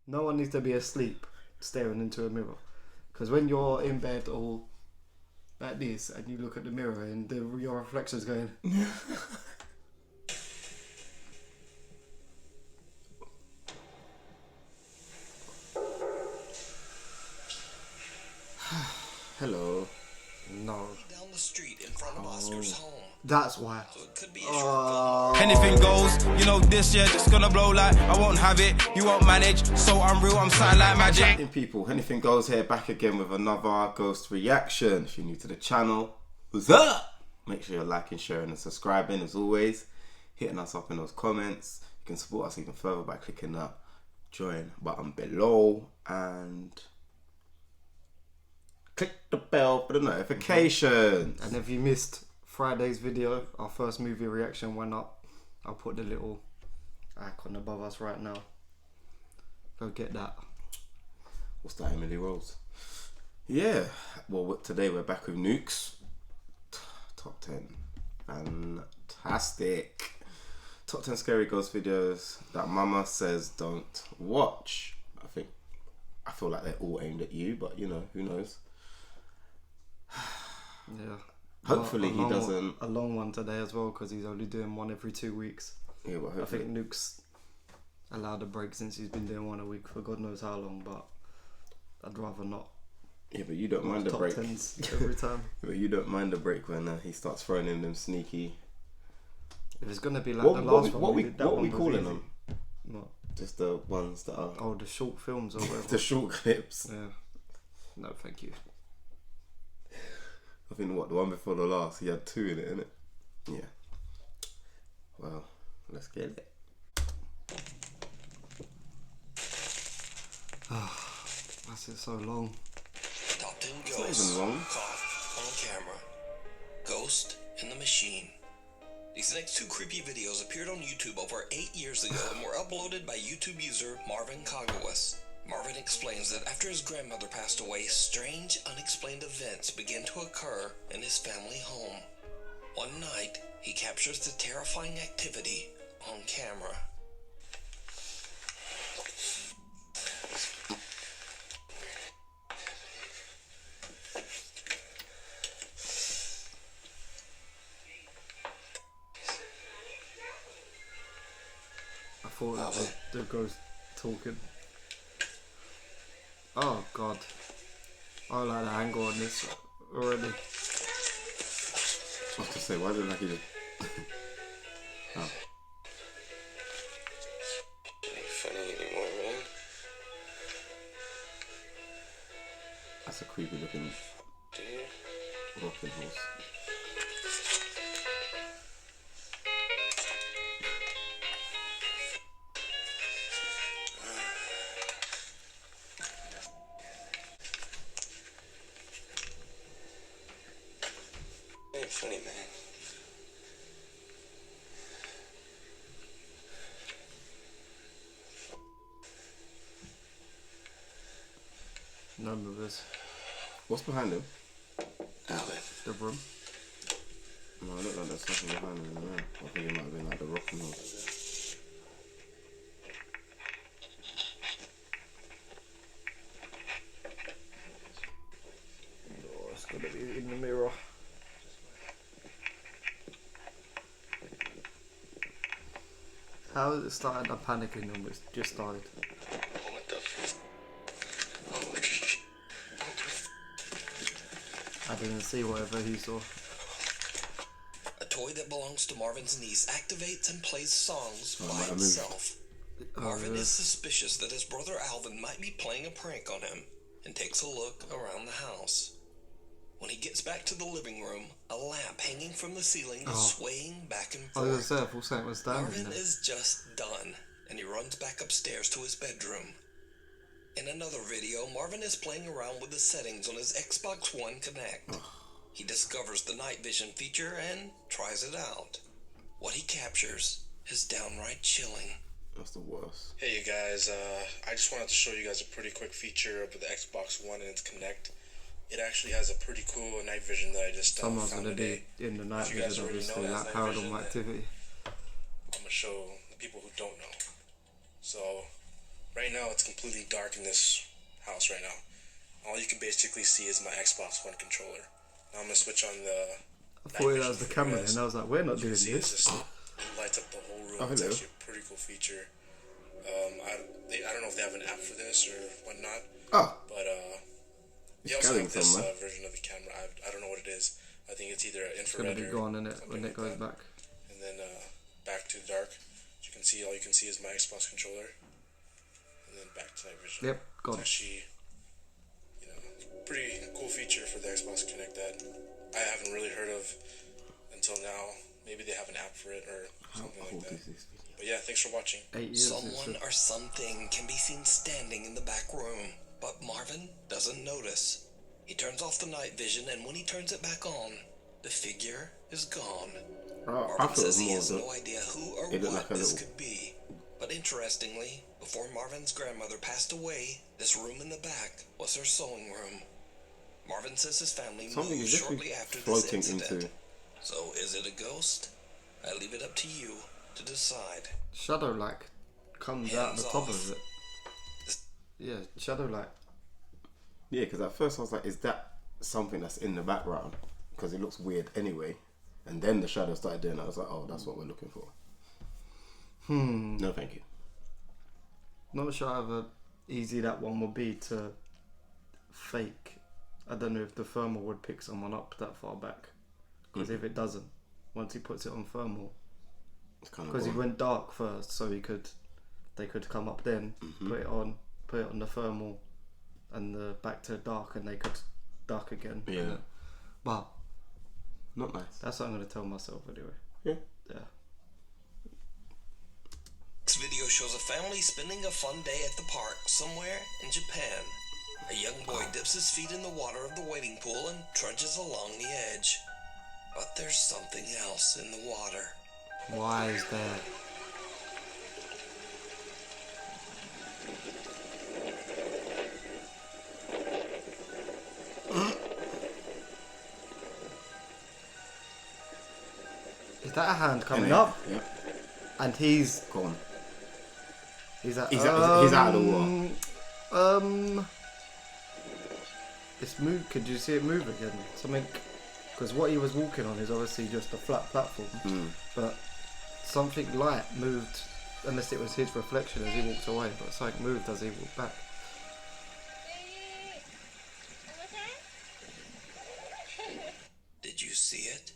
No one needs to be asleep staring into a mirror. Because when you're in bed all like this and you look at the mirror and your reflection's going... Hello. No. Down the street in front of Oscar's home. That's why. So it could be a Hennything goes, you know this year just gonna blow like I won't have it, you won't manage, so I'm real, I'm silent like magic. Chatting people, Hennything Goes here, back again with another ghost reaction. If you're new to the channel, what's up? Make sure you're liking, sharing and subscribing as always. Hitting us up in those comments. You can support us even further by clicking that join button below and click the bell for the notifications. And if you missed Friday's video, our first movie reaction went up. I'll put the little icon above us right now. Go get that. What's that, Emily Rose? Yeah, well today we're back with Nukes. Top 10. Fantastic. Top 10 scary ghost videos that mama says don't watch. I feel like they're all aimed at you, but you know, who knows. Yeah. Hopefully he doesn't... A long one today as well, because he's only doing one every 2 weeks. Yeah, but hopefully... I think Nuke's allowed a break since he's been doing one a week for God knows how long, but I'd rather not. Yeah, but you don't mind the top break. 10s every time. But you don't mind the break when he starts throwing in them sneaky... If it's going to be like the last one, what we calling them? What? Just the ones that are... Oh, the short films or whatever. The short clips. Yeah. No, thank you. I think the one before the last, he had 2 in it, innit? Yeah. Well, let's get it. That's it so long. Hennything It's not Goes. even long. Caught on camera. Ghost in the Machine. These next 2 creepy videos appeared on YouTube over 8 years ago and were uploaded by YouTube user Marvin Cogowis. Marvin explains that after his grandmother passed away, strange, unexplained events began to occur in his family home. One night, he captures the terrifying activity on camera. I thought that was the ghost talking. Oh god. I like the angle on this already. I was to say, why didn't he just... Oh. Ain't funny anymore, man. That's a creepy looking rocking horse. Ain't funny, man. None of this. What's behind him? Alan. The room. No, I look like there's something behind him in the room. I think it might have been like the rocking horse. Oh, it's gonna be in the mirror. How has it started? I'm panicking and it's just started. What the f... I didn't see whatever he saw. A toy that belongs to Marvin's niece activates and plays songs Oh, by I moved. itself. Marvin yeah. is suspicious that his brother Alvin might be playing a prank on him and takes a look around the house. When he gets back to the living room, a lamp hanging from the ceiling is swaying back and I was gonna forth. say, I thought something was standing Marvin there. is just done, and he runs back upstairs to his bedroom. In another video, Marvin is playing around with the settings on his Xbox One Connect. He discovers the night vision feature and tries it out. What he captures is downright chilling. That's the worst. Hey you guys, I just wanted to show you guys a pretty quick feature of the Xbox One and its Connect. It actually has a pretty cool night vision that I just Someone's found gonna today. be in the night If you guys vision, already know obviously, that's like night vision, paranormal then activity. I'm gonna show the people who don't know. So right now it's completely dark in this house right now. All you can basically see is my Xbox One controller. Now I'm gonna switch on the. I thought that was the camera, and I was like, we're not doing See, this. it lights up the whole room. Oh, It's hello. actually a pretty cool feature. I don't know if they have an app for this or whatnot, Oh, but they it's also going have this somewhere. version of the camera. I don't know what it is. I think it's either It's gonna infrared be or gone in it when something it goes like that. back. And then back to the dark. As you can see, all you can see is my Xbox controller. And then back to night vision. Yep, gone. It's actually, pretty cool feature for the Xbox Connect that I haven't really heard of until now. Maybe they have an app for it or something How like old that. is this video? But yeah, thanks for watching. 8 years. Someone or something can be seen standing in the back room, but Marvin doesn't notice. He turns off the night vision, and when he turns it back on, the figure is gone. I Marvin thought it says was he more has of no idea who or it looked what like a this little- could be. But interestingly, before Marvin's grandmother passed away, this room in the back was her sewing room. Marvin says his family something moved is shortly definitely after this floating incident. into. So is it a ghost? I leave it up to you to decide. Shadow like comes out Hands the top off. of it. Yeah, shadow like. Yeah, because at first I was like, is that something that's in the background? Because it looks weird anyway. And then the shadow started doing it. I was like, oh, that's what we're looking for. No, thank you. Not sure how easy that one will be to fake. I don't know if the thermal would pick someone up that far back. Because if it doesn't, once he puts it on thermal, It's kind of because he went dark first, so they could come up then, put it on the thermal, and the back to dark, and they could dark again. Yeah. But not nice. that's what I'm gonna tell myself anyway. Yeah. Yeah. This video shows a family spending a fun day at the park somewhere in Japan. A young boy dips his feet in the water of the wading pool and trudges along the edge. But there's something else in the water. Why is that? Is that a hand coming up? Yeah. And he's Go on. he's at He's out of the water. It's moved. Could you see it move again? Something, because what he was walking on is obviously just a flat platform, but something light moved, unless it was his reflection as he walked away. But something moved as he walked back. Did you see it?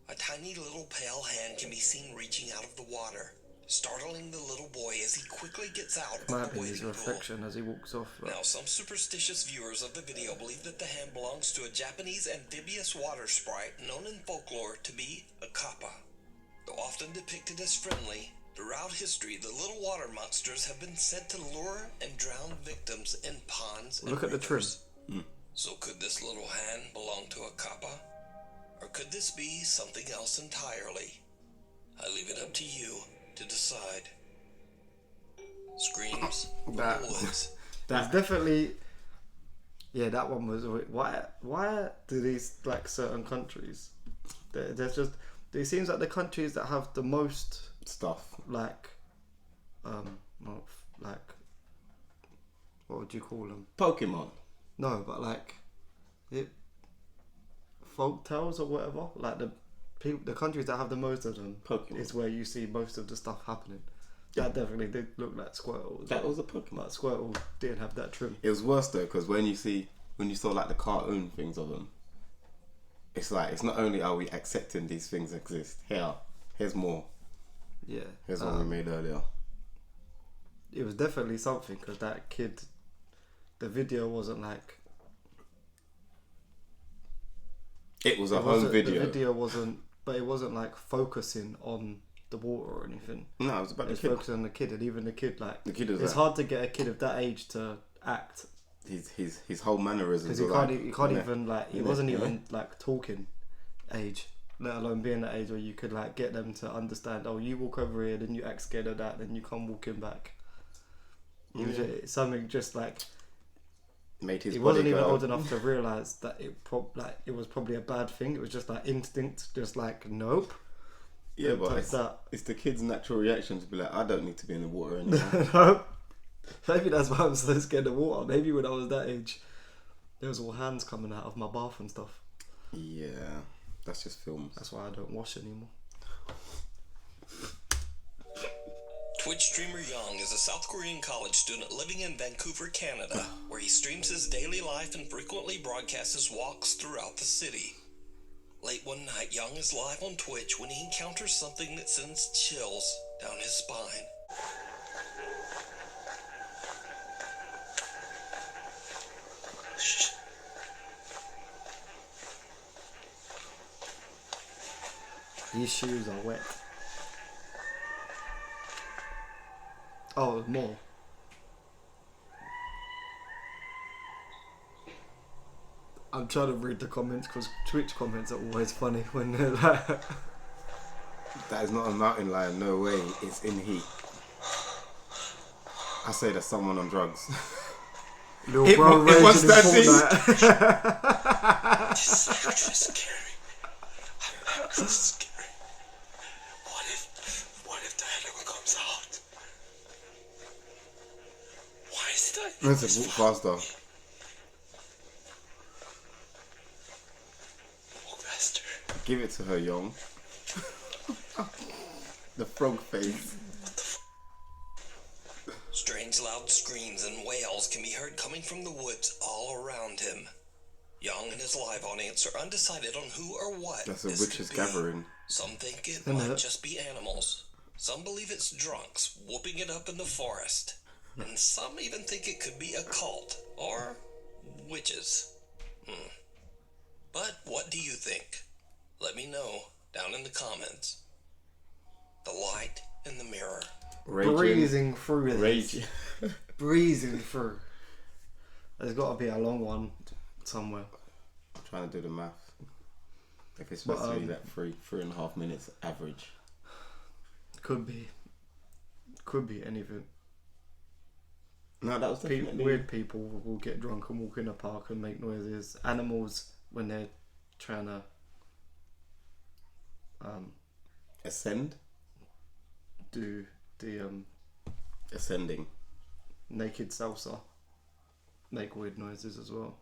A tiny little pale hand can be seen reaching out of the water, startling the little boy as he quickly gets out of Might the be his wading pool. reflection as he walks off. But Now, some superstitious viewers of the video believe that the hand belongs to a Japanese amphibious water sprite known in folklore to be a kappa. Though often depicted as friendly, throughout history the little water monsters have been said to lure and drown victims in ponds and look at the trim. rivers. So could this little hand belong to a kappa? Or could this be something else entirely? I leave it up to you to decide. Screams from That- the woods. There's definitely, yeah, that one was. Why do these like certain countries? There's just. It seems like the countries that have the most Stuff. like, well, like, what would you call them? Pokemon. No, but like, folk tales or whatever. Like the countries that have the most of them Pokemon. is where you see most of the stuff happening. That definitely did look like Squirtle. That was a Pokemon. But Squirtle didn't have that trim. It was worse though, because when you saw like the cartoon things of them, it's like, it's not only are we accepting these things exist. Here's more. Yeah. Here's one we made earlier. It was definitely something, because that kid, the video wasn't like. It was a It home wasn't- video. The video wasn't, but it wasn't like focusing on the water or anything. No, it was about It the was kid. focusing on the kid, and even the kid, like, The kid was it's like, hard to get a kid of that age to act, his whole mannerisms. because were he can't yeah. even like, he Yeah. wasn't Yeah. even like talking age, let alone being that age where you could like get them to understand. Oh, you walk over here, then you act scared of that, then you come walking back. It was something just like. Made his He body wasn't even go. old enough to realise that it was probably a bad thing. It was just like instinct, just like nope. Yeah, but Like that. it's the kid's natural reaction to be like, I don't need to be in the water anymore. Nope. Maybe that's why I'm so scared of water. Maybe when I was that age, there was all hands coming out of my bath and stuff. Yeah, that's just films. That's why I don't wash anymore. Twitch streamer Young is a South Korean college student living in Vancouver, Canada, where he streams his daily life and frequently broadcasts his walks throughout the city. Late one night, Young is live on Twitch when he encounters something that sends chills down his spine. These shoes are wet. Oh, there's more. I'm trying to read the comments because Twitch comments are always funny when they're like... That is not a mountain lion, no way. It's in heat. I say that's someone on drugs. Little It bro was raging in that Fortnite. This is actually scary. I'm actually scary. What if the animal comes out? Why is that? Listen, walk faster. Walk faster. Give it to her, Young. The frog face. Strange loud screams and wails can be heard coming from the woods all around him. Young and his live audience are undecided on who or what That's a this witch's could be. gathering. Some think it Isn't might it? just be animals. Some believe it's drunks whooping it up in the forest. And some even think it could be a cult or witches. But what do you think? Let me know down in the comments. The light in the mirror. Breezing through this. Raging. Breezing through. There's got to be a long one somewhere. I'm trying to do the math. If it's supposed to be like 3.5 minutes average. Could be anything. No, that was definitely... Weird people will get drunk and walk in a park and make noises. Animals, when they're trying to Ascend? do the Ascending. naked salsa, make weird noises as well.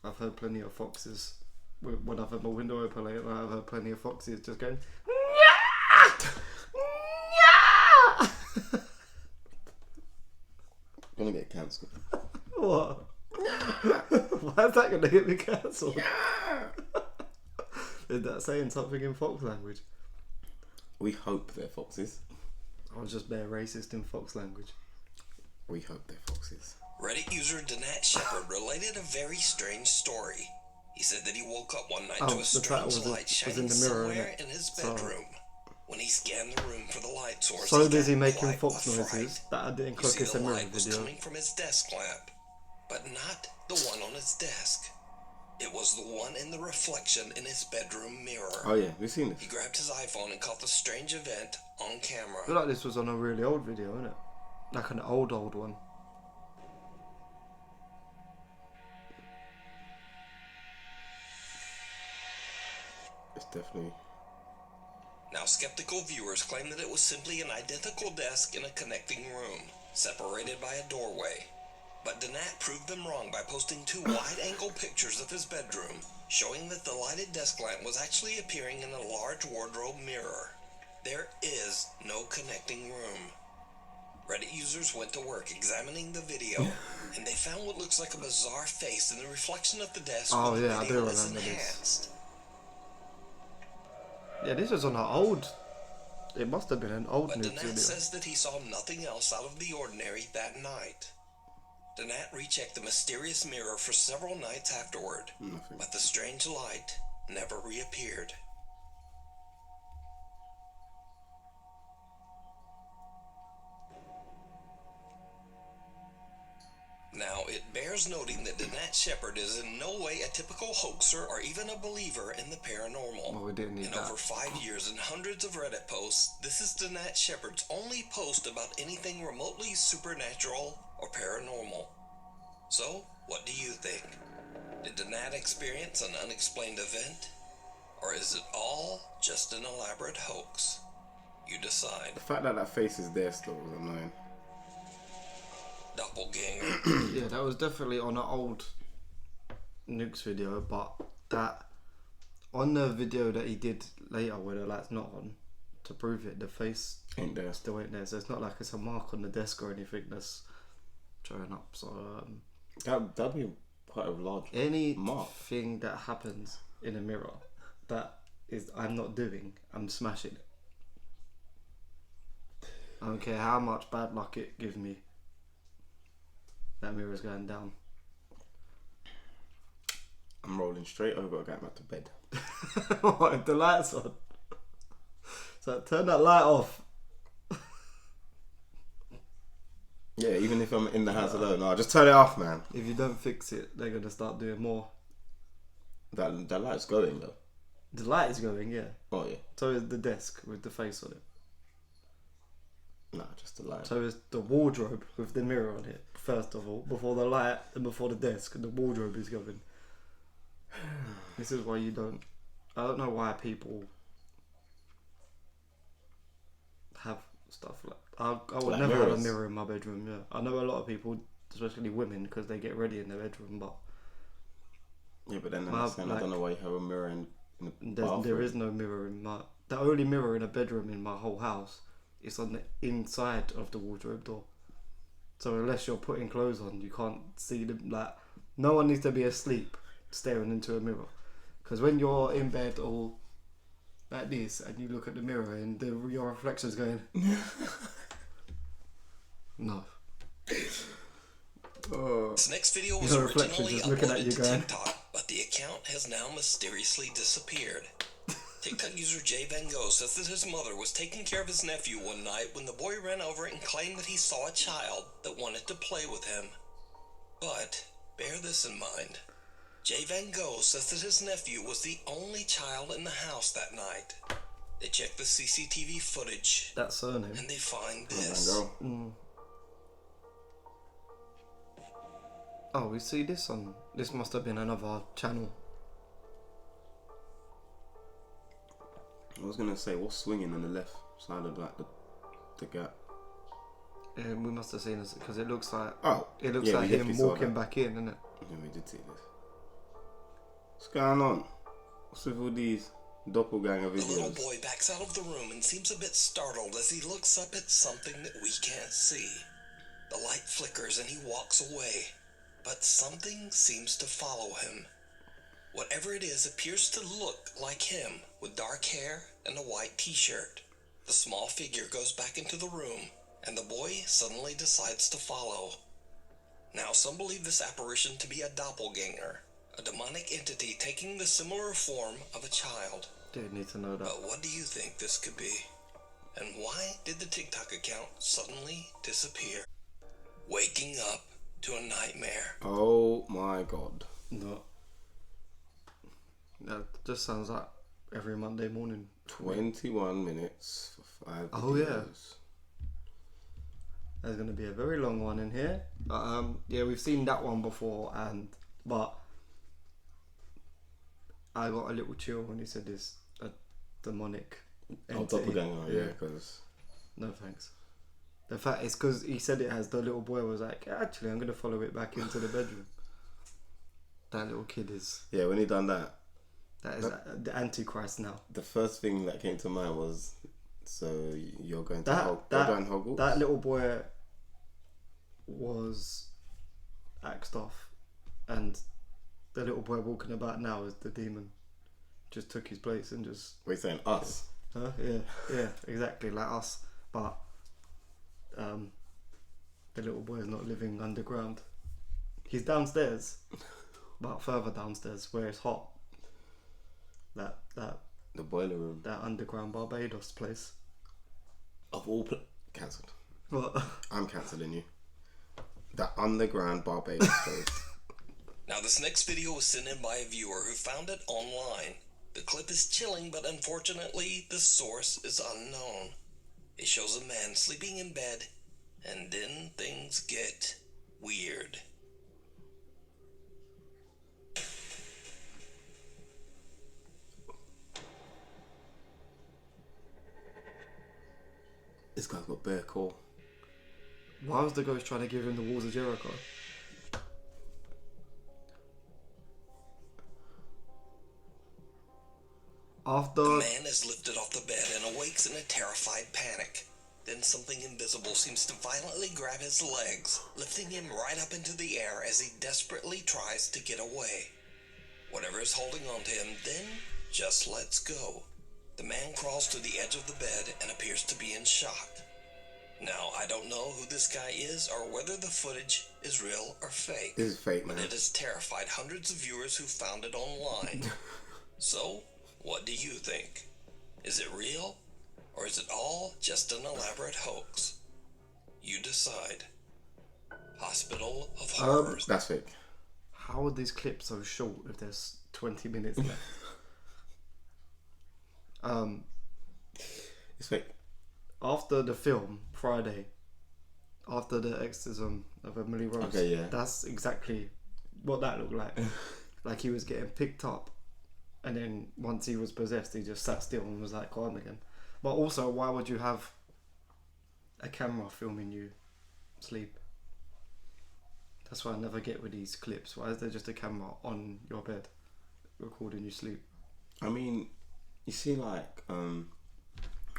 I've heard plenty of foxes. When I've had my window open late at night, I've heard plenty of foxes just going... Gonna get cancelled. What? Why is that going to get me cancelled? Is that saying something in fox language? We hope they're foxes. I was just bare racist in fox language. We hope they're foxes. Reddit user Danat Shepard related a very strange story. He said that he woke up one night Oh, to a the title strange was light in shining the mirror, somewhere innit? in his So- bedroom. When he scanned the room for the light source, So he busy got making quite fox a noises fright. that I didn't You clock see, it's the a mirror light was video. coming from his desk lamp, but not the one on his desk. It was the one in the reflection in his bedroom mirror. Oh yeah, we've seen He this. grabbed his iPhone and caught the strange event on camera. I feel like this was on a really old video, isn't it? Like an old one. It's definitely... Now, skeptical viewers claim that it was simply an identical desk in a connecting room, separated by a doorway. But Danat proved them wrong by posting 2 wide-angle pictures of his bedroom, showing that the lighted desk lamp was actually appearing in a large wardrobe mirror. There is no connecting room. Reddit users went to work examining the video, and they found what looks like a bizarre face in the reflection of the desk Oh, when the yeah, I video do is remember this. enhanced. Yeah, this was on an old... It must have been an old But Nukes Danat video. says that he saw nothing else out of the ordinary that night. Danat rechecked the mysterious mirror for several nights afterward, Nothing. but the strange light never reappeared. Now, it bears noting that Danat Shepard is in no way a typical hoaxer or even a believer in the paranormal. Well, we didn't need In that. over 5 years and hundreds of Reddit posts, this is Danat Shepard's only post about anything remotely supernatural or paranormal. So, what do you think? Did Danat experience an unexplained event? Or is it all just an elaborate hoax? You decide. The fact that that face is there still was annoying. doppelganger. Yeah, that was definitely on an old Nukes video, but that on the video that he did later where the light's not on, to prove it, the face Ain't there. still ain't there. So it's not like it's a mark on the desk or anything that's showing up. So That'd be quite a large mark. anything that happens in a mirror that is I'm not doing, I'm smashing it. I don't care how much bad luck it gives me. That mirror's going down. I'm rolling straight over, I got back to bed. What, the light's on? So turn that light off. Yeah, even if I'm in the house alone, no, just turn it off, man. If you don't fix it, they're gonna start doing more. That light's going though. The light is going, yeah. Oh yeah. So is the desk with the face on it. Nah, just the light. So is the wardrobe with the mirror on it. First of all, before the light and before the desk, the wardrobe is going. This is why you don't. I don't know why people have stuff like. I would Like never have a mirrors. mirror in my bedroom. Yeah, I know a lot of people, especially women, because they get ready in their bedroom. But Yeah, but then Well, I don't know why you have a mirror in the there bathroom. is no mirror in my. The only mirror in a bedroom in my whole house is on the inside of the wardrobe door. So unless you're putting clothes on, you can't see them. Like, no one needs to be asleep staring into a mirror, because when you're in bed all like this and you look at the mirror and your reflection's going. No. This next video was Your reflection originally just looking at uploaded you to going. TikTok, but the account has now mysteriously disappeared. TikTok user Jay Van Gogh says that his mother was taking care of his nephew one night when the boy ran over and claimed that he saw a child that wanted to play with him. But bear this in mind. Jay Van Gogh says that his nephew was the only child in the house that night. They check the CCTV footage That surname. and they find Van this. Gogh. Oh, we see this on. This must have been another channel. I was gonna say, what's swinging on the left side of like the gap? We must have seen this because it looks like. Oh, It looks yeah, like we him definitely saw walking that. back in, isn't it? Yeah, we did see this. What's going on? What's with all these doppelganger The little videos? boy backs out of the room and seems a bit startled as he looks up at something that we can't see. The light flickers and he walks away, but something seems to follow him. Whatever it is appears to look like him, with dark hair and a white t-shirt. The small figure goes back into the room, and the boy suddenly decides to follow. Now, some believe this apparition to be a doppelganger, a demonic entity taking the similar form of a child. Didn't need to know that. But what do you think this could be? And why did the TikTok account suddenly disappear? Waking up to a nightmare. Oh my god. No. That just sounds like every Monday morning. 21 minutes for 5 Oh, yeah. videos. There's going to be a very long one in here. But, yeah, we've seen that one before, but I got a little chill when he said this demonic Oh, entity. doppelganger, yeah, because No thanks. The fact is because he said it as the little boy was like, actually, I'm going to follow it back into the bedroom. That little kid is, yeah, when he done that, that is the Antichrist now. the first thing that came to mind was, so you're going to That Hogwarts? that little boy was axed off, and the little boy walking about now is the demon. Just took his place and just. We're saying us. Huh? Yeah, exactly like us. But the little boy is not living underground. He's downstairs, but further downstairs where it's hot. That The boiler room. that underground Barbados place. Of all cancelled. What? I'm cancelling you. The underground Barbados place. Now, this next video was sent in by a viewer who found it online. The clip is chilling, but unfortunately, the source is unknown. It shows a man sleeping in bed, and then things get weird. This guy's got bare core. Why was the ghost trying to give him the walls of Jericho? After... The man is lifted off the bed and awakes in a terrified panic. Then something invisible seems to violently grab his legs, lifting him right up into the air as he desperately tries to get away. Whatever is holding on to him then just lets go. The man crawls to the edge of the bed and appears to be in shock. Now, I don't know who this guy is or whether the footage is real or fake. This is fake, man. But it has terrified hundreds of viewers who found it online. So, what do you think? Is it real? Or is it all just an elaborate hoax? You decide. Hospital of Horrors. That's fake. How are these clips so short if there's 20 minutes left? It's fake. After the film, Friday, after the exorcism of Emily Rose, Okay, yeah. that's exactly what that looked like. Like he was getting picked up, and then once he was possessed, he just sat still and was like calm again. But also, why would you have a camera filming you sleep? That's what I never get with these clips. Why is there just a camera on your bed recording you sleep? I mean, you see, like,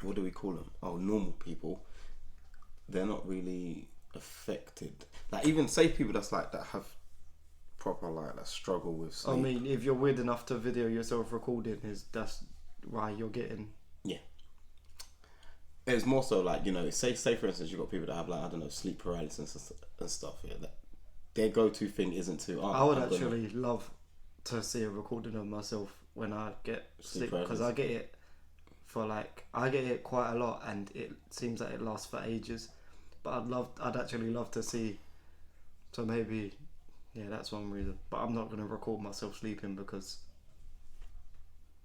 what do we call them? Oh, normal people. They're not really affected. Like, even safe people that's like that have proper, like, that struggle with sleep. I mean, if you're weird enough to video yourself recording, that's why you're getting... Yeah. It's more so like, you know, say for instance, you've got people that have, like, I don't know, sleep paralysis and stuff. Yeah, that their go-to thing isn't to... I would actually love to see a recording of myself when I get sleep, because I get it for like, I get it quite a lot, and it seems like it lasts for ages. But I'd actually love to see. So maybe, yeah, that's one reason. But I'm not gonna record myself sleeping because.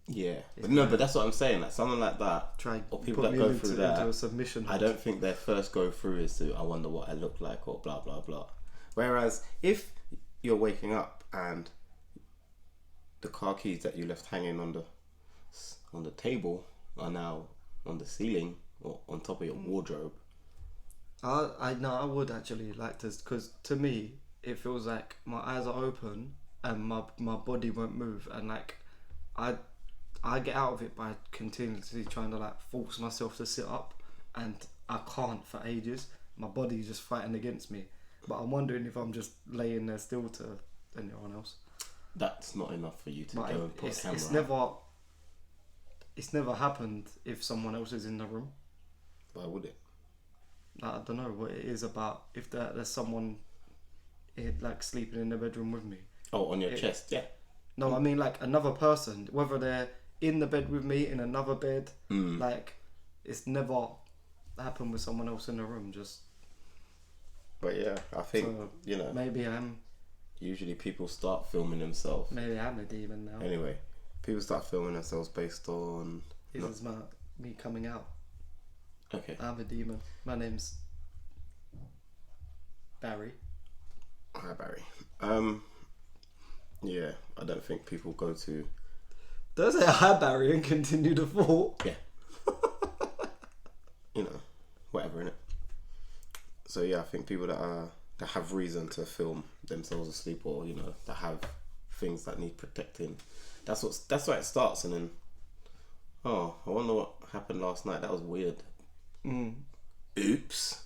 Yeah, but no, but that's what I'm saying. Like something like that, or people that go through that. Into a submission. I don't think their first go through is to, I wonder what I look like, or blah blah blah. Whereas if you're waking up and the car keys that you left hanging on the table are now on the ceiling or on top of your wardrobe. I would actually like to, because to me it feels like my eyes are open and my body won't move, and like I get out of it by continuously trying to like force myself to sit up, and I can't for ages. My body's just fighting against me. But I'm wondering if I'm just laying there still to anyone else. That's not enough for you to go and put a camera it's never happened if someone else is in the room. Why would it? I don't know what it is about. If there's someone like sleeping in the bedroom with me. Oh, on your chest, yeah. No, I mean like another person, whether they're in the bed with me, in another bed, like it's never happened with someone else in the room. Just. But yeah, I think you know. Maybe I'm. Usually, people start filming themselves. Maybe I'm a demon now. Anyway, people start filming themselves based on. This is me coming out. Okay. I'm a demon. My name's Barry. Hi, Barry. Yeah, I don't think people go to. Don't say hi, Barry, and continue the thought. Yeah. You know, whatever, innit? So yeah, I think people that have reason to film themselves asleep, or you know, that have things that need protecting. That's why it starts, and then, oh, I wonder what happened last night. That was weird. Oops.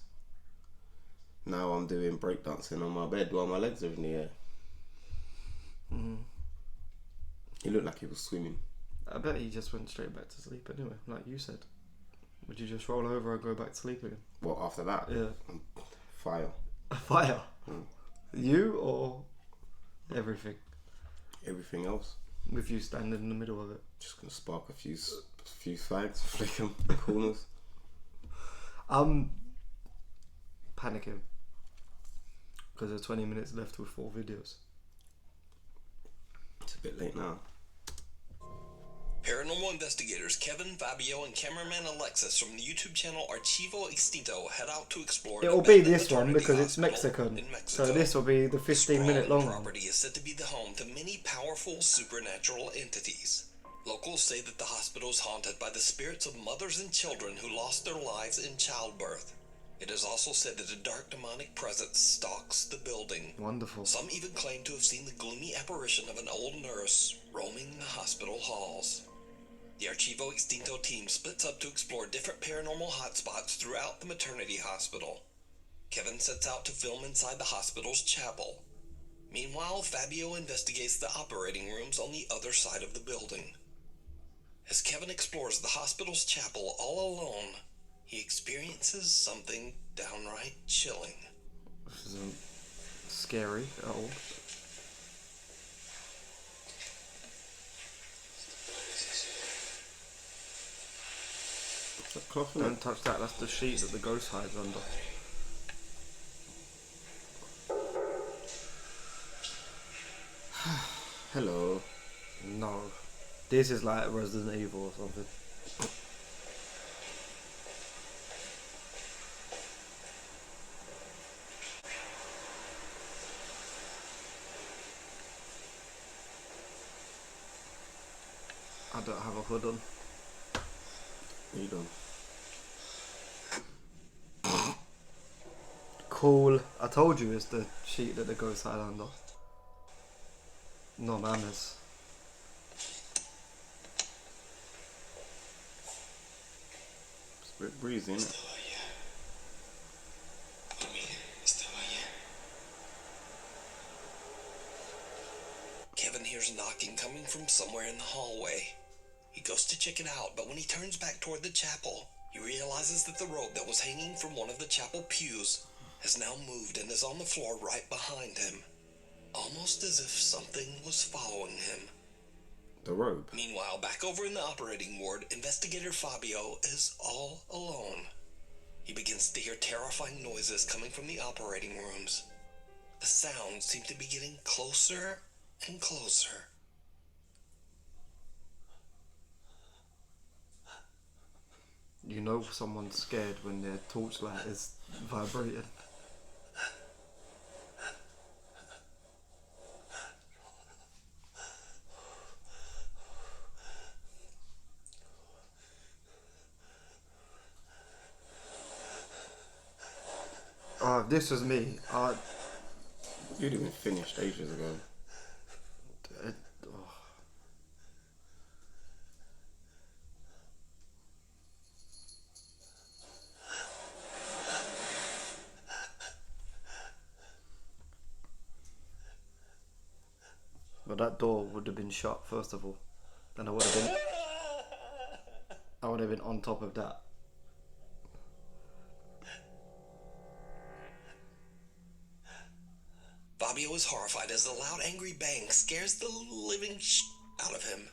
Now I'm doing breakdancing on my bed while my legs are in the air. He looked like he was swimming. I bet he just went straight back to sleep anyway, like you said. Would you just roll over and go back to sleep again? Well, after that? Yeah. Fire. A fire? You or everything? Everything else. With you standing in the middle of it? Just gonna spark a few fags, flick them in the corners. I'm panicking because there's 20 minutes left with 4 videos. It's a bit late now. Paranormal investigators Kevin, Fabio, and cameraman Alexis from the YouTube channel Archivo Extinto head out to explore. It'll be this one because it's Mexican. So this will be the 15-minute long one. Property is said to be the home to many powerful supernatural entities. Locals say that the hospital is haunted by the spirits of mothers and children who lost their lives in childbirth. It is also said that a dark demonic presence stalks the building. Wonderful. Some even claim to have seen the gloomy apparition of an old nurse roaming the hospital halls. The Archivo Extinto team splits up to explore different paranormal hotspots throughout the maternity hospital. Kevin sets out to film inside the hospital's chapel. Meanwhile, Fabio investigates the operating rooms on the other side of the building. As Kevin explores the hospital's chapel all alone, he experiences something downright chilling. This isn't scary at all. What's that cloth in it? Don't touch that, that's the sheet that the ghost hides under. Hello. No. This is like Resident Evil or something. I don't have a hood on. You don't. Cool. I told you it's the sheet that the ghost hide under. No manners. It's a bit breezy, isn't it? Kevin hears knocking coming from somewhere in the hallway. He goes to check it out, but when he turns back toward the chapel, he realizes that the robe that was hanging from one of the chapel pews has now moved and is on the floor right behind him, almost as if something was following him. The robe. Meanwhile, back over in the operating ward, investigator Fabio is all alone. He begins to hear terrifying noises coming from the operating rooms. The sounds seem to be getting closer and closer. You know someone's scared when their torchlight is vibrating. Oh, if this was me, You'd have been finished ages ago. But that door would have been shut first of all. Then I would have been on top of that. Fabio is horrified as the loud angry bang scares the living out of him.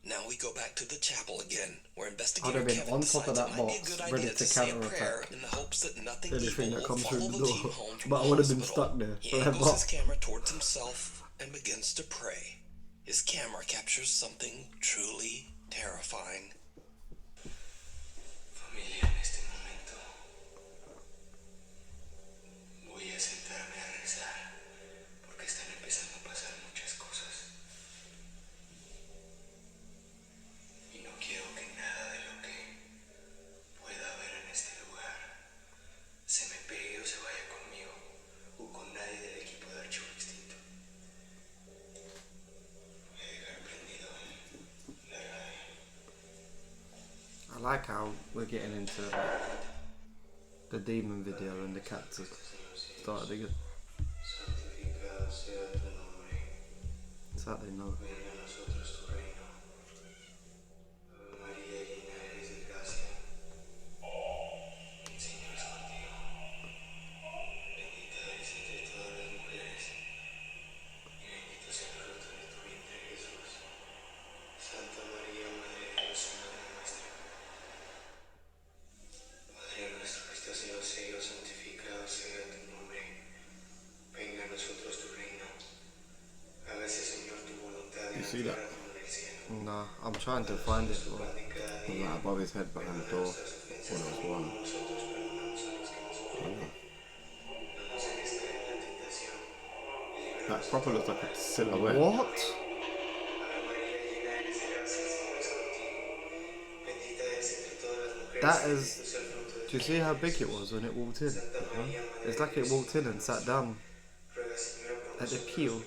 Now we go back to the chapel again, where investigator been Kevin on top of decides that it might be a box, good ready idea to to say a counterattack prayer in the hopes that nothing anything evil that will comes through follow the the team door. home from But I the would have been hospital. stuck there He forever. angles his camera towards himself and begins to pray. His camera captures something truly terrifying. Familia, en este momento voy a sentarme a rezar porque están empezando a pasar muchas cosas y no quiero que nada de lo que pueda haber en este lugar se me pegue o se vaya conmigo o con nadie del equipo de Archivo Extinto. Voy a dejar prendido la radio. I like how we're getting into the demon video and the cats have started again. Santificado sea tu nombre. It's that they know. Venga a nosotros tu reino. Ave María, llena eres de gracia. El Señor es contigo. Bendita eres entre todas las mujeres. Y bendito sea el fruto de tu vientre, Jesús. Santa María, Madre de Dios y Madre nuestra. Padre nuestro que estás en los cielos, santificado sea tu nombre. Venga a nosotros tu reino. Hágase, Señor, tu voluntad en You la see that? tierra como en el cielo. Nah, I'm trying to find it. Bro. Pan de cada Like día. above his head behind the door. When it was one. Nosotros perdonamos a los que nos ofenden. No nos dejes caer en la tentación. Y líbranos That proper looks like a silhouette. What? Ave María, llena eres de gracia, el Señor es contigo. Bendita eres entre todas las mujeres. That y is- bendito sea el fruto de Do you see how big it was when it walked in? It's like it walked in and sat down at the pew.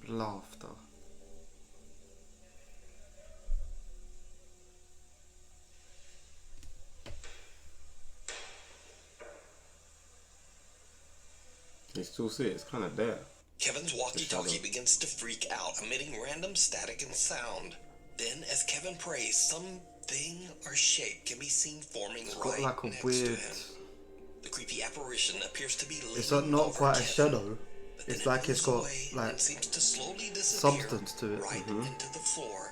Laughter. You still see it, it's kind of there. Kevin's walkie-talkie begins to freak out, emitting random static and sound. Then, as Kevin prays, something or shape can be seen forming right Like a next weird. to him. The creepy apparition appears to be It's leaning not over quite a Kevin, shadow. but then It's it like it's moves got away like and seems to slowly disappear substance to it. right into the floor.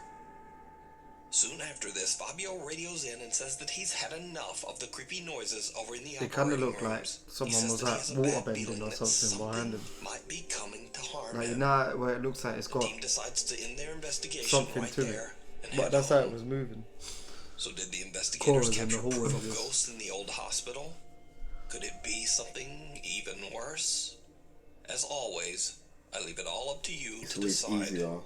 Soon after this, Fabio radios in and says that he's had enough of the creepy noises over in the It kind of operating looked like rooms. He someone says was that he like has a water bad bending feeling or that something behind him. might be coming to harm Like, you him. know where it looks like it's The got team decides to end their investigation something right to it. there and But head that's how home. it was moving. So did the investigators Cora's in capture the hallway proof of of this. ghosts in the old hospital? Could it be something even worse? As always, I leave it all up to you It's to always decide. easier.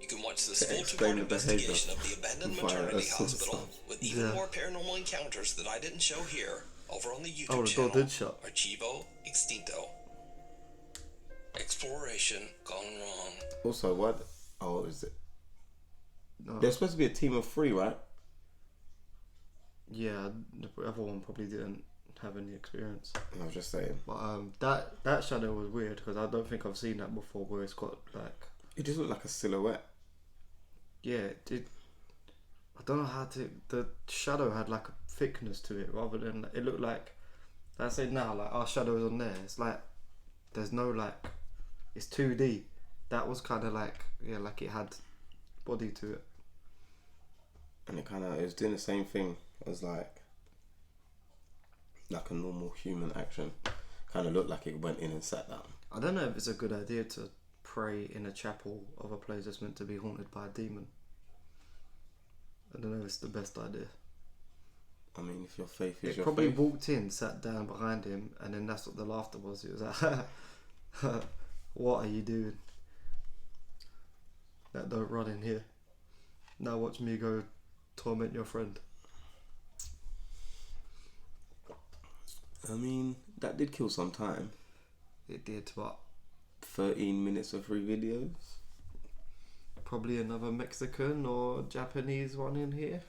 You can watch this to full explain two-part the behaviour investigation of the abandoned via maternity a source hospital of- with even Yeah. more paranormal encounters that I didn't show here over on the YouTube Oh, the door channel did shut. Archivo Extinto. Exploration gone wrong. Also, what? Oh, is it? No. There's supposed to be a team of 3, right? Yeah, the other one probably didn't have any experience. I was just saying. But that shadow was weird because I don't think I've seen that before. Where it's got like, It just looked like a silhouette. yeah, it did. I don't know how to. The shadow had like a thickness to it rather than it looked like. I say now, like our shadow is on there. It's like there's no like, it's 2D. That was kind of like, yeah, like it had body to it. And it was doing the same thing as like a normal human action. Kind of looked like it went in and sat down. I don't know if it's a good idea to pray in a chapel of a place that's meant to be haunted by a demon. I don't know if it's the best idea. I mean, if your faith is It your probably faith. walked in, sat down behind him, and then that's what the laughter was. It was like, what are you doing? That don't run in here. Now watch me go torment your friend. I mean, that did kill some time. It did, but 13 minutes of 3 videos. probably another Mexican or Japanese one in here.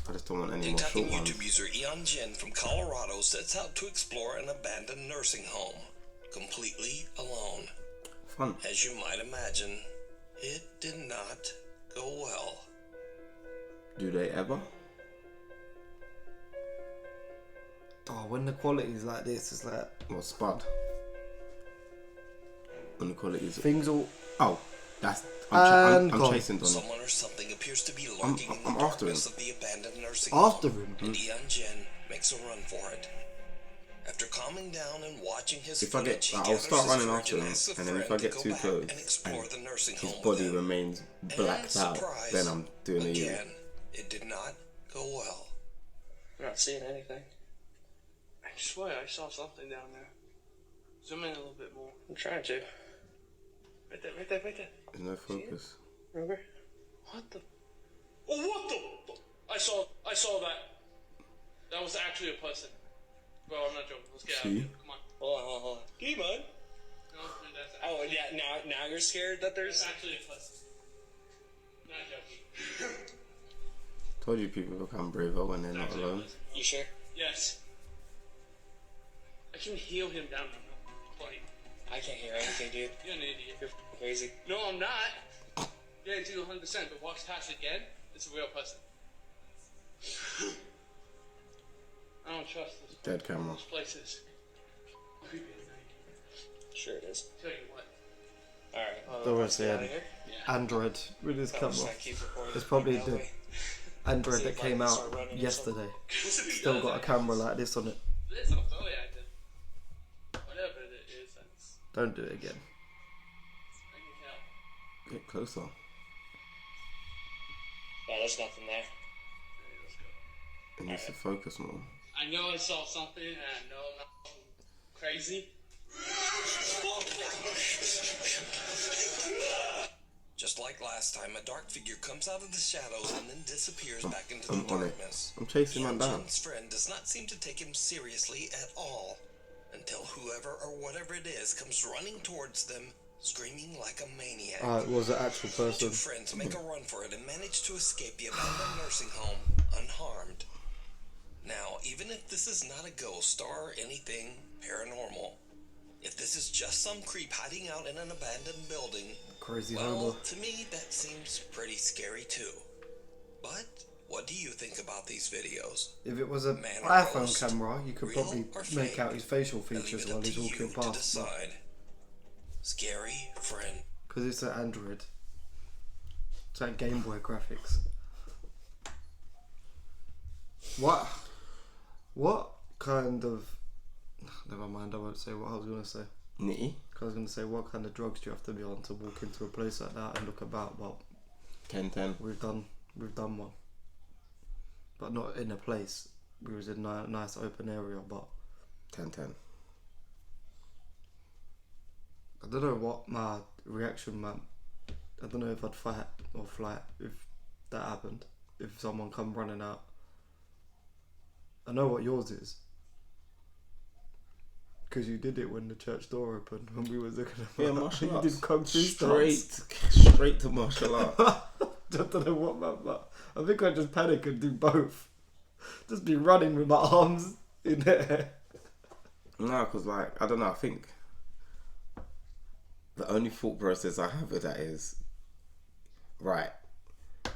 I just don't want any more short TikTok and ones. YouTube user Eon Jen from Colorado sets out to explore an abandoned nursing home, completely alone. Fun. As you might imagine, it did not go well. Do they ever? Oh, when the quality is like this, it's like Well, Spud. When the quality is... things all. Oh, that's... And I'm gone. chasing Donnie. Someone or something appears to be lurking in I'm the after darkness him. of the abandoned nursing After home. him? And Eon Jen makes a run for it. After calming down and watching his If I get... footage, he I'll gathers start his running courage after him, asks a and then if I friend get to go too back close, and explore the nursing his home body with him. remains blacked And out, surprise, then I'm doing a U. again, it did not go well. I'm not seeing anything. I swear I saw something down there. Zoom in a little bit more. I'm trying to. Right there, right there, right there. There's no focus. Remember? What the? Oh, what the? I saw that. That was actually a person. Bro, I'm not joking. Let's get out of See? here. Come on. Hold on. Come on. No, that's Oh, yeah, now you're scared that That's there's... actually a person. Not joking. Told you people become braver when they're not Actually a alone. person. You sure? Yes. I can heal him down now. Like, I can't hear anything, dude. you're an idiot. You're crazy. No, I'm not. Guaranteed 100%, but walks past again, it's a real person. I don't trust this. Dead camera. This place is creepy at night. Sure it is. Tell you what. Alright. The rest Get of out it. of here. Android with his I'm camera. just gonna keep recording. It's probably that the way. Android See that if I came can out start running or yesterday. He Still does got a it. camera like this on it. This, I'll tell you I did. Whatever it is, that's. Don't do it again. I can tell. Get closer. Yeah, there's nothing there. It needs to focus more. I know I saw something, and I know I'm not crazy. Just like last time, a dark figure comes out of the shadows and then disappears back into the I'm on it. darkness. I'm chasing man down. Jen's friend does not seem to take him seriously at all, until whoever or whatever it is comes running towards them, screaming like a maniac. It was an actual Two person. friends make a run for it and manage to escape the abandoned nursing home unharmed. Now, even if this is not a ghost or anything paranormal, if this is just some creep hiding out in an abandoned building, Crazy well, hobo. to me that seems pretty scary too. But what do you think about these videos? If it was an Man or iPhone ghost? camera, you could Real probably or make fake? out his facial I leave features it while up he's to walking you to past. decide. Scary friend. Because it's an Android. It's like Game Boy graphics. What kind of... Never mind, I won't say what I was going to say. Nitty. I was going to say, what kind of drugs do you have to be on to walk into a place like that and look about? Well, 10-10. we've done one. But not in a place. We was in a nice open area, but 10-10. I don't know what my reaction meant. I don't know if I'd fight or flight if that happened. If someone come running out. I know what yours is. Because you did it when the church door opened, when we was looking at Yeah, martial you arts. did Kung Fu Straight to martial arts. I don't know what that meant. I think I just panic and do both. Just be running with my arms in the air. No, because like, I don't know, I think the only thought process I have with that is, right,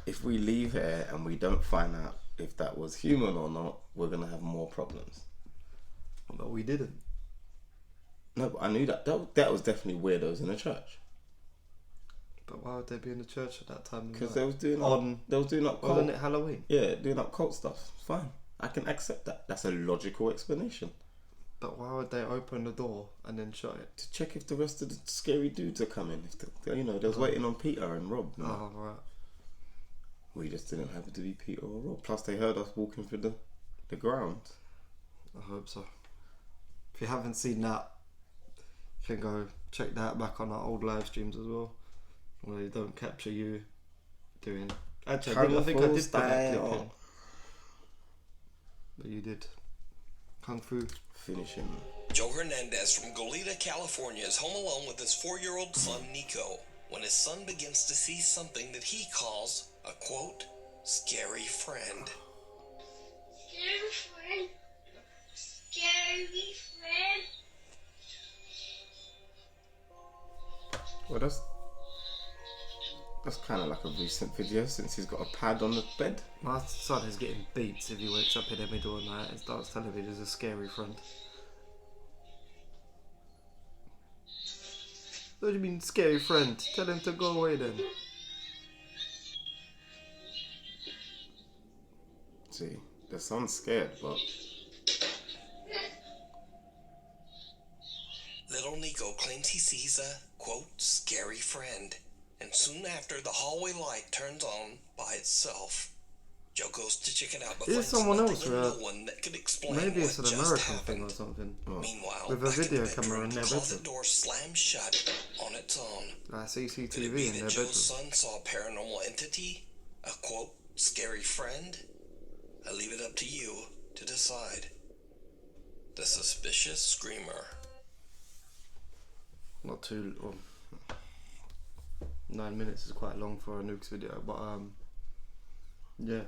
if we leave here and we don't find out if that was human or not, we're going to have more problems. But we didn't. No, but I knew that was definitely weirdos in the church. But why would they be in the church at that time? Because they was doing up cult. Wasn't it Halloween? Yeah, doing up cult stuff. It's fine. I can accept that. That's a logical explanation. But why would they open the door and then shut it? To check if the rest of the scary dudes are coming. If they was waiting on Peter and Rob. You know? Oh, right. We just didn't happen to be Peter or Rob. Plus they heard us walking through the ground. I hope so. If you haven't seen that, you can go check that back on our old live streams as well. Where they don't capture you doing... Actually, I think I did put that clip in. But you did. Kung Fu. Finish him. Joe Hernandez from Goleta, California is home alone with his 4-year-old son Nico when his son begins to see something that he calls a, quote, scary friend. Scary friend. Scary friend. Well, that's kind of like a recent video since he's got a pad on the bed. My son is getting beats if he wakes up in the middle of the night and starts telling me there's a scary friend. What do you mean, scary friend? Tell him to go away then. See, the son's scared, but Little Nico claims he sees a, quote, scary friend, and soon after the hallway light turns on by itself. Joe goes to check it out, but Is finds someone nothing else and or no one that could explain maybe it's what an just American happened. thing or something. Meanwhile, With a back in video the camera bedroom, in their the closet bedroom. door slams shut on its own. Like Could it CCTV be in that their Joe's bedroom. son saw a paranormal entity? A, quote, scary friend? I leave it up to you to decide. The Suspicious Screamer. Not too... 9 minutes is quite long for a Nukes video, but yeah.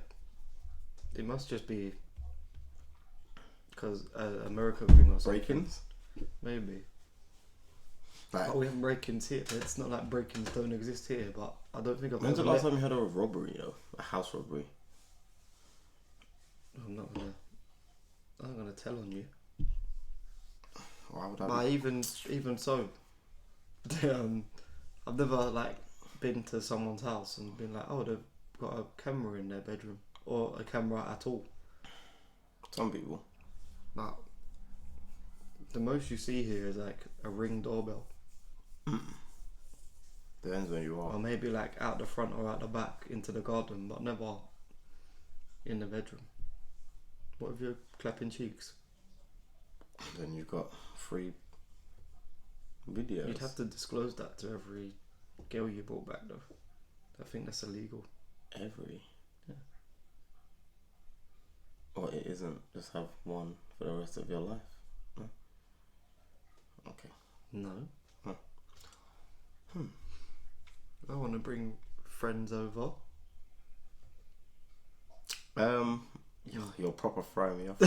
It must just be because American thing or something. break-ins. Maybe. Like, But we have break-ins here. It's not like break-ins don't exist here, but I don't think I've when's the ever last met... time you heard of a robbery, though? A house robbery? I'm not gonna tell on you. Why would I? But even so, I've never like been to someone's house and been like, oh, they've got a camera in their bedroom or a camera at all. Some people. But the most you see here is like a Ring doorbell, Depends where you or are. maybe like out the front or out the back into the garden, but never in the bedroom. What if you're clapping cheeks? Then you've got 3 videos. You'd have to disclose that to every girl you brought back, though. I think that's illegal. Every? Yeah. Or it isn't. Just have one for the rest of your life. No? Okay. No. Huh. I want to bring friends over. You're proper throwing me off.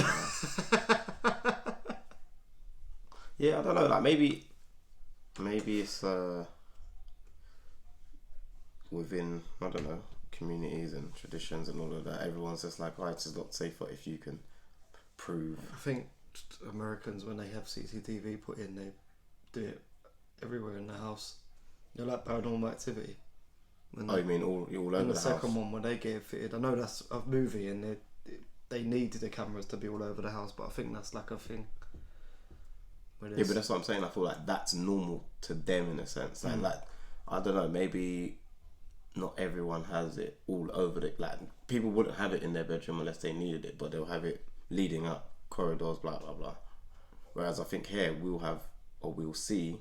Yeah, I don't know. Like maybe it's within, I don't know, communities and traditions and all of that. Everyone's just like, oh, it's a lot safer if you can prove. I think Americans, when they have CCTV put in, they do it everywhere in the house. They're like Paranormal Activity. Oh, you mean all over and the the house? second one, when they get it fitted, I know that's a movie and they need the cameras to be all over the house, but I think that's like a thing. Yeah, but that's what I'm saying. I feel like that's normal to them in a sense. Like I don't know, maybe not everyone has it all over the, like people wouldn't have it in their bedroom unless they needed it, but they'll have it leading up corridors, blah blah blah. Whereas I think here we'll see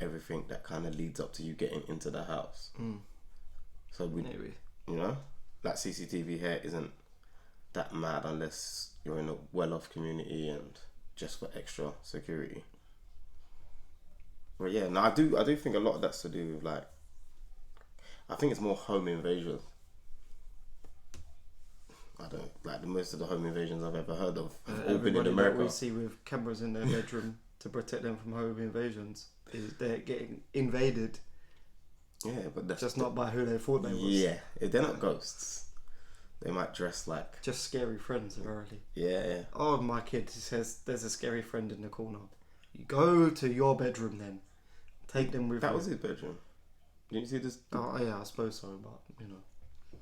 everything that kind of leads up to you getting into the house. So maybe, you know, that CCTV here isn't that mad unless you're in a well-off community and just for extra security. But yeah, no, I do think a lot of that's to do with like, I think it's more home invasions. I don't like most of the home invasions I've ever heard of have all been in America. That we see with cameras in their bedroom to protect them from home invasions is they're getting invaded. Yeah, but that's just not by who they thought they was. Yeah, they're not ghosts. They might dress like just scary friends, apparently. Yeah. Oh, my kid says there's a scary friend in the corner. You go to your bedroom then. Take them with you. That was his bedroom. Didn't you see this? Oh yeah, I suppose so, but you know,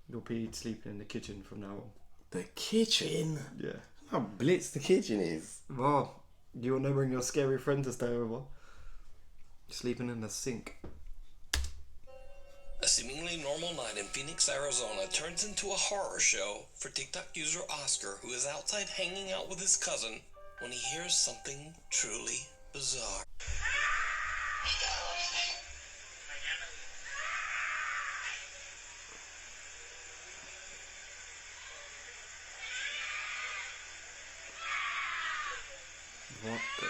you'll be sleeping in the kitchen from now on. The kitchen? Yeah. How blitz the kitchen is. Well, you want to bring your scary friend to stay over. Sleeping in the sink. A seemingly normal night in Phoenix, Arizona turns into a horror show for TikTok user Oscar, who is outside hanging out with his cousin when he hears something truly bizarre. What the...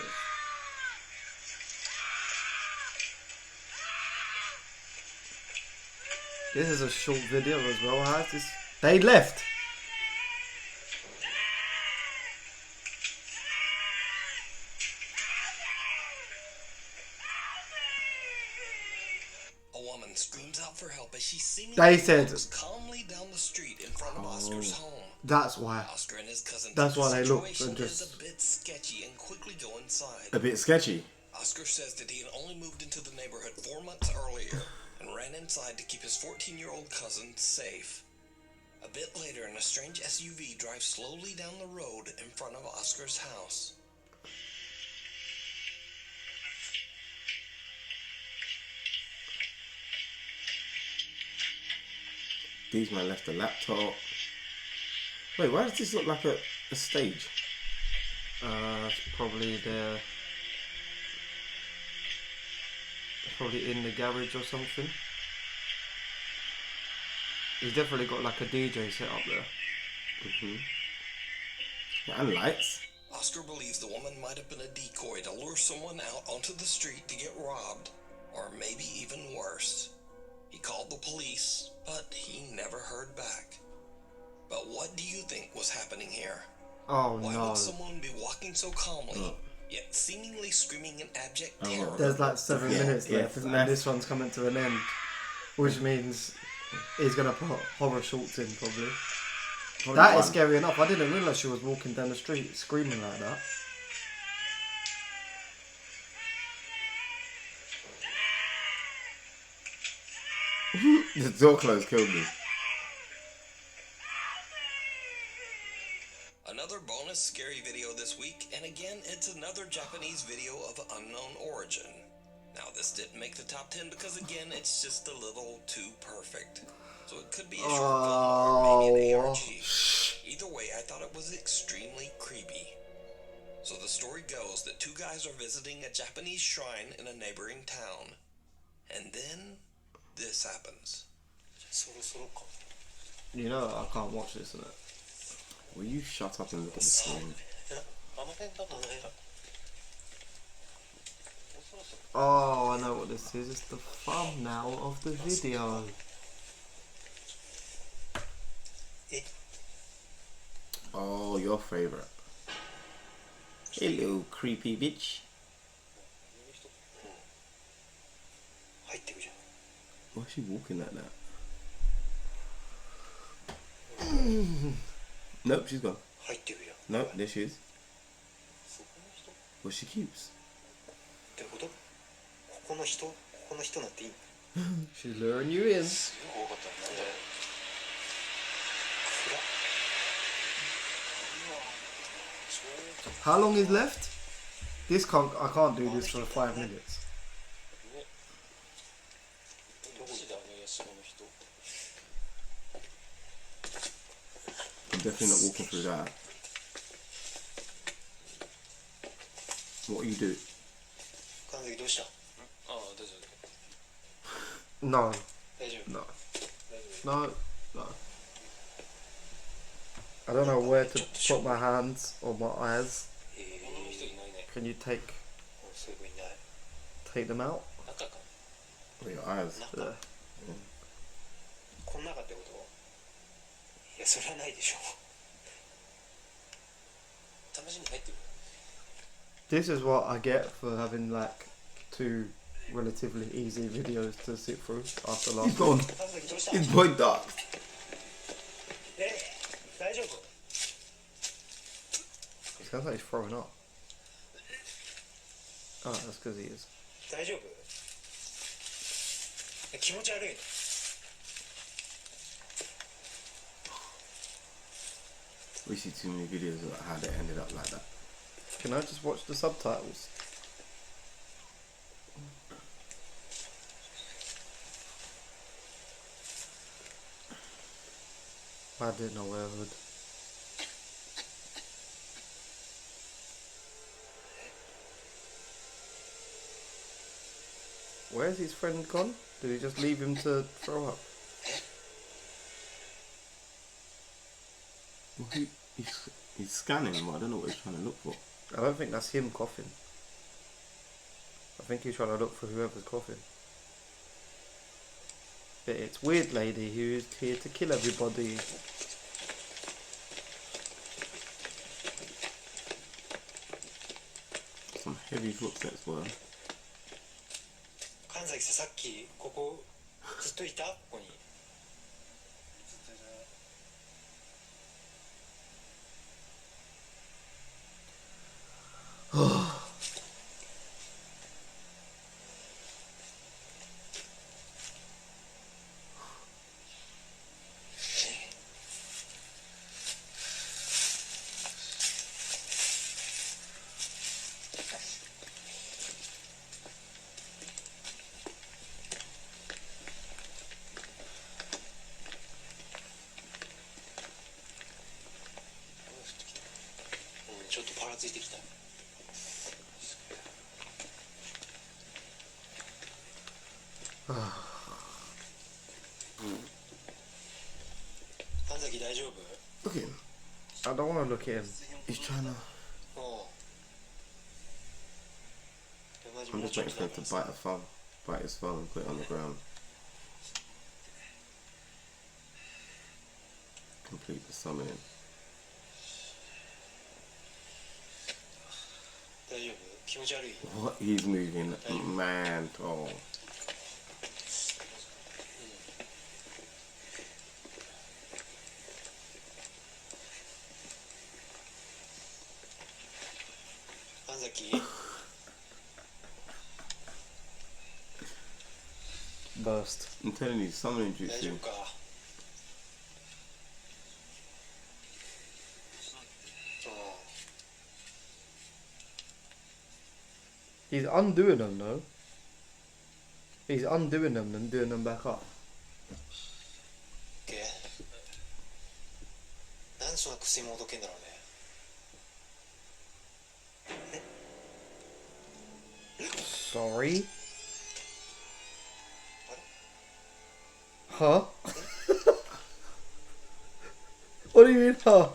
This is a short video as well. How's this? They left. A woman screams out for help as she seemingly walks calmly down the street in front of Oscar's home. That's why. Oscar and his cousin. That's why they looked and is just a bit sketchy and quickly go inside. A bit sketchy. Oscar says that he had only moved into the neighborhood 4 months earlier and ran inside to keep his 14-year-old cousin safe. A bit later, a strange SUV drives slowly down the road in front of Oscar's house. These men left the laptop. Wait, why does this look like a stage? It's probably their... Probably in the garage or something. He's definitely got like a DJ set up there. And lights. Oscar believes the woman might have been a decoy to lure someone out onto the street to get robbed, or maybe even worse. He called the police, but he never heard back. But what do you think was happening here? Oh Why no. would someone be walking so calmly, yet seemingly screaming in abject terror? There's like 7 minutes left, and then this one's coming to an end. Which means he's going to put horror shorts in, probably. That is scary enough. I didn't realise she was walking down the street screaming like that. The door closed killed me. Another bonus scary video this week, and again, it's another Japanese video of unknown origin. Now, this didn't make the top 10 because, again, it's just a little too perfect. So it could be a short film or maybe an ARG. Either way, I thought it was extremely creepy. So the story goes that two guys are visiting a Japanese shrine in a neighboring town. And then, this happens. You know I can't watch this, innit? Will you shut up and look at the screen? Oh, I know what this is. It's the thumbnail of the video. Oh, your favourite. Hey, little creepy bitch. Why is she walking like that? Nope, she's gone. Nope, there she is. Well, she keeps. She's luring you in. How long is left? I can't do this for 5 minutes. I'm definitely not walking through that. What do you do? No. No. No. No. I don't know where to put my hands or my eyes. Can you take them out? With your eyes. Yeah. This is what I get for having like 2 relatively easy videos to sit through after last He's gone. He's going dark. It sounds like he's throwing up. Oh, that's because he is. We see too many videos about how they ended up like that. Can I just watch the subtitles? I didn't know where I would. Where's his friend gone? Did he just leave him to throw up? Well, he's scanning him, but I don't know what he's trying to look for. I don't think that's him coughing. I think he's trying to look for whoever's coughing. But it's Weird Lady who's here to kill everybody. Some heavy footsteps were. Look at him. I don't want to look at him. He's trying to. I'm just waiting for him to bite his phone and put it on the ground. Complete the summoning. What? He's moving, man. Oh. Burst. I'm telling you, summoning jutsu. He's undoing them though. He's undoing them and doing them back up. そんな薬もどけんだろうね。 Sorry? Huh? What do you mean, huh?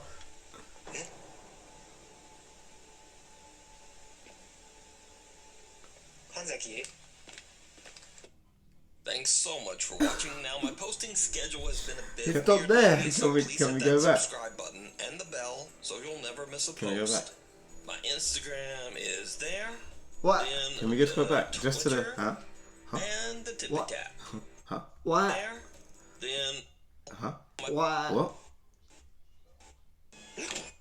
Thanks so much for watching. Now my posting schedule has been a bit It's weird up there. lately, so please Can we hit go that back? subscribe button and the bell so you'll never miss a Can we go post. back? My Instagram is there. What? Then Can we just go back? Just to the... Twitter, Huh? and the tippy What? tap. Huh? What? There. Then Huh? Why? What?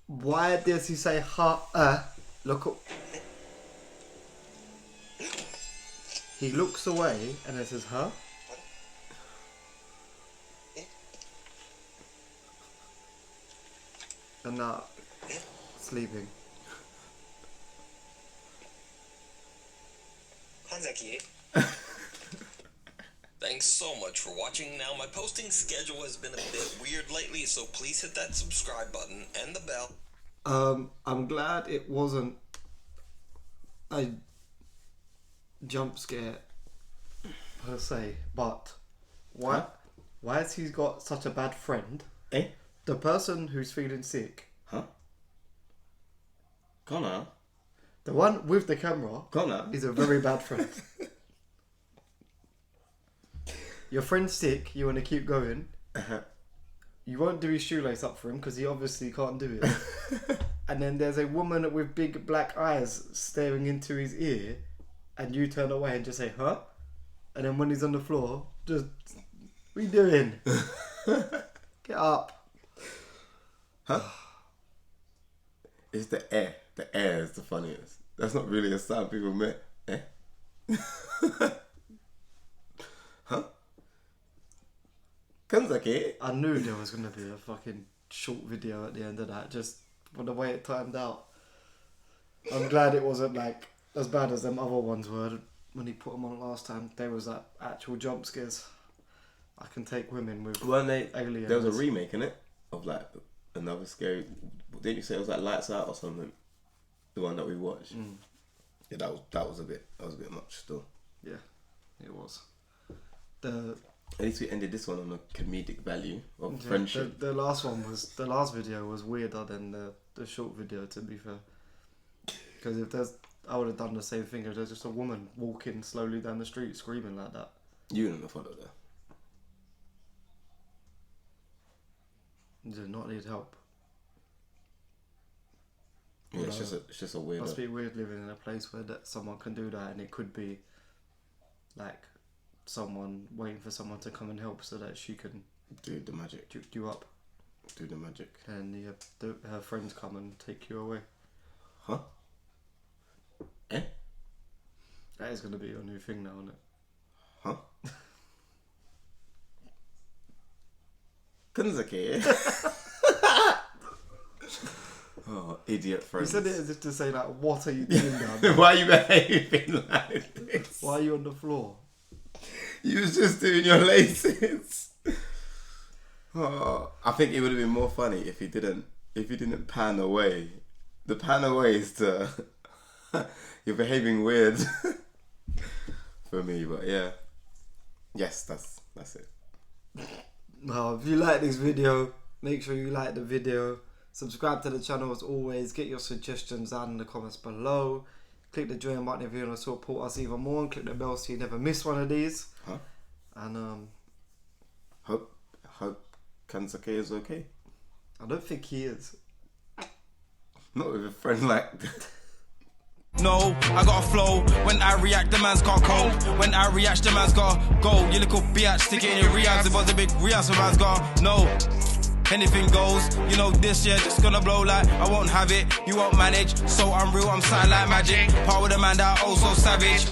Why does he say huh? Look. He looks away and it says huh? And now sleeping. Thanks so much for watching. Now my posting schedule has been a bit weird lately, so please hit that subscribe button and the bell. I'm glad it wasn't a jump scare per se, but why? Huh? Why has he got such a bad friend? Eh? The person who's feeling sick, Huh? Connor? the one with the camera, Connor? is a very bad friend. Your friend's sick, you want to keep going. You won't do his shoelace up for him because he obviously can't do it. And then there's a woman with big black eyes staring into his ear, and you turn away and just say, huh? And then when he's on the floor, just, what are you doing? Get up. Huh? It's the air. The air is the funniest. That's not really a sound people make. Eh? Huh? Kanzaki? I knew there was going to be a fucking short video at the end of that, just for the way it timed out. I'm glad it wasn't like as bad as them other ones were when he put them on last time. They was like actual jump scares. I can take women with Weren't they? aliens. There was a remake in it of like another scary. Didn't you say it was like Lights Out or something? The one that we watched. Mm. Yeah, that was a bit much still. Yeah, it was. At least we ended this one on a comedic value of Yeah, friendship. The last video was weirder than the short video, to be fair. Because I would have done the same thing if there's just a woman walking slowly down the street screaming like that. You didn't follow that. Did not need help. Yeah, it's just a weird. Must be weird living in a place where someone can do that, and it could be like someone waiting for someone to come and help so that she can do the magic. juke you up, Do the magic. and her friends come and take you away. Huh? Eh? That is going to be your new thing now, isn't it? Huh? Kanzaki? Oh, idiot You friends. said it as if to say like, what are you doing down there? Why are you behaving like this? Why are you on the floor? You was just doing your laces. Oh, I think it would have been more funny if you didn't pan away. The pan away is to you're behaving weird for me, but yeah. Yes, that's it. Well, if you like this video, make sure you like the video. Subscribe to the channel as always. Get your suggestions down in the comments below. Click the join button if you want to support us even more. And click the bell so you never miss one of these. Huh? And Hope Kanzaki is okay. I don't think he is. Not with a friend like No, I got a flow. When I react, the man's got cold. When I react, the man's got go. You little bitch, stick it in your reacts. It was a big react, the man's got no. Anything goes, you know this year just gonna blow like I won't have it. You won't manage, so I'm real, I'm silent like magic. Part with a man that oh so savage.